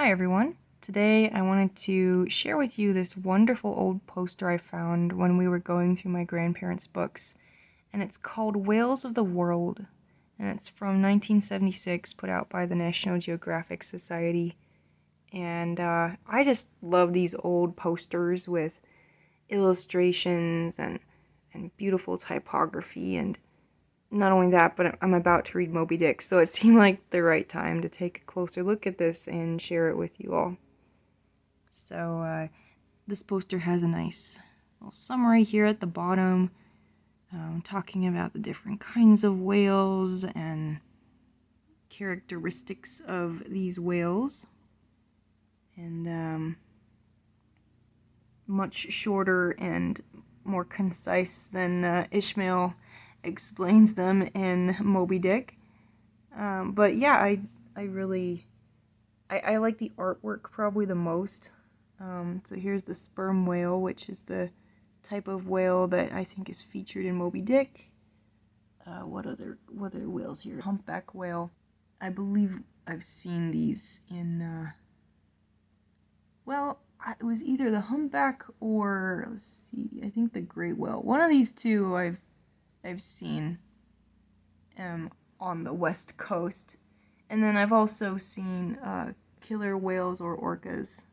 Hi everyone. Today I wanted to share with you this wonderful old poster I found when we were going through my grandparents' books, and it's called Whales of the World, and it's from 1976, put out by the National Geographic Society. And I just love these old posters with illustrations and beautiful typography, and not only that, but I'm about to read Moby-Dick, so it seemed like the right time to take a closer look at this and share it with you all. So this poster has a nice little summary here at the bottom, talking about the different kinds of whales and characteristics of these whales. And much shorter and more concise than Ishmael explains them in Moby-Dick. But yeah, I really like the artwork probably the most. So here's the sperm whale, which is the type of whale that I think is featured in Moby-Dick. What other whales here? Humpback whale. I believe I've seen these in, well, it was either the humpback or, let's see, I think the gray whale. One of these two I've seen on the west coast. And then I've also seen killer whales or orcas.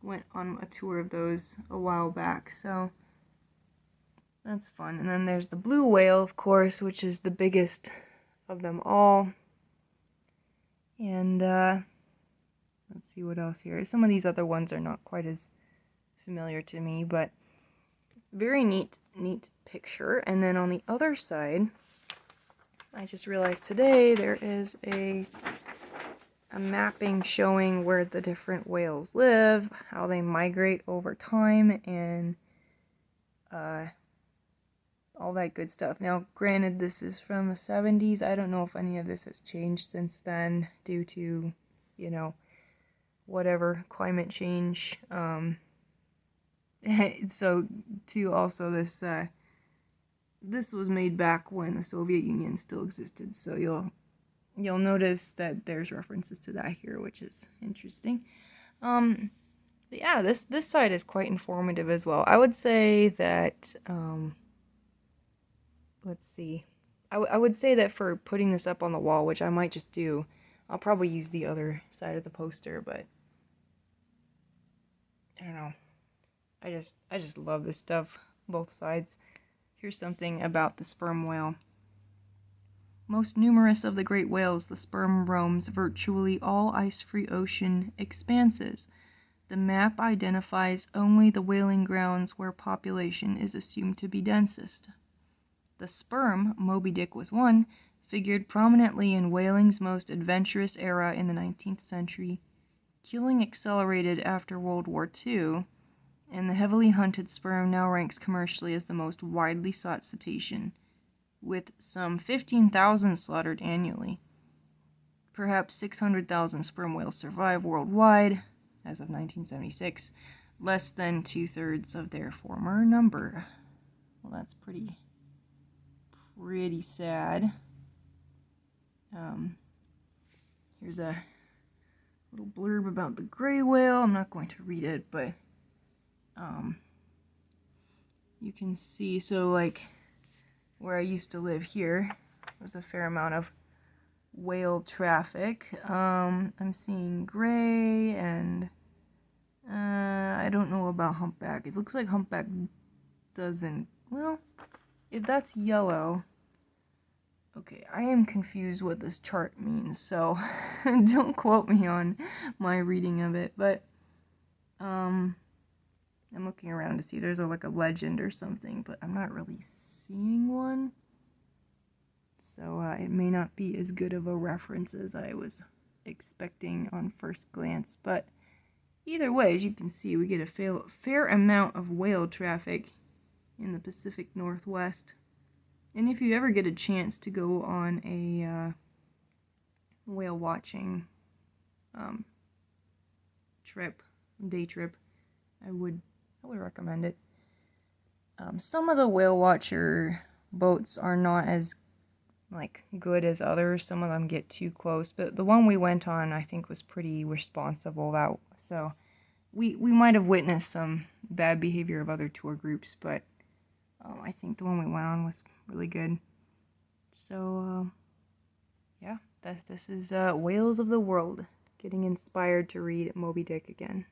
Went on a tour of those a while back, so that's fun. And then there's the blue whale, of course, which is the biggest of them all. And let's see what else here. Some of these other ones are not quite as familiar to me, but very neat picture. And then on the other side, I just realized today there is a mapping showing where the different whales live, how they migrate over time, and all that good stuff. Now, granted, this is from the 70s. I don't know if any of this has changed since then due to, whatever, climate change. So, too, also this was made back when the Soviet Union still existed, so you'll notice that there's references to that here, which is interesting. But yeah, this side is quite informative as well. I would say that, let's see. I would say that for putting this up on the wall, which I might just do, I'll probably use the other side of the poster, but I don't know. I just love this stuff, both sides. Here's something about the sperm whale. Most numerous of the great whales, the sperm roams virtually all ice-free ocean expanses. The map identifies only the whaling grounds where population is assumed to be densest. The sperm, Moby-Dick was one, figured prominently in whaling's most adventurous era in the 19th century. Killing accelerated after World War II, and the heavily hunted sperm now ranks commercially as the most widely sought cetacean, with some 15,000 slaughtered annually. Perhaps 600,000 sperm whales survive worldwide, as of 1976, less than 2/3 of their former number. Well, that's pretty sad. Here's a little blurb about the gray whale. I'm not going to read it, but you can see, so like where I used to live here, there's a fair amount of whale traffic. I'm seeing gray, and I don't know about humpback. It looks like humpback doesn't, well, if that's yellow, okay, I am confused what this chart means, so don't quote me on my reading of it, but I'm looking around to see there's like a legend or something, but I'm not really seeing one. So it may not be as good of a reference as I was expecting on first glance. But either way, as you can see, we get a fair amount of whale traffic in the Pacific Northwest. And if you ever get a chance to go on a whale watching day trip, I would recommend it. Some of the whale watcher boats are not as like good as others. Some of them get too close, but the one we went on I think was pretty responsible. So we might have witnessed some bad behavior of other tour groups, but I think the one we went on was really good. So yeah, this is Whales of the World. Getting inspired to read Moby-Dick again.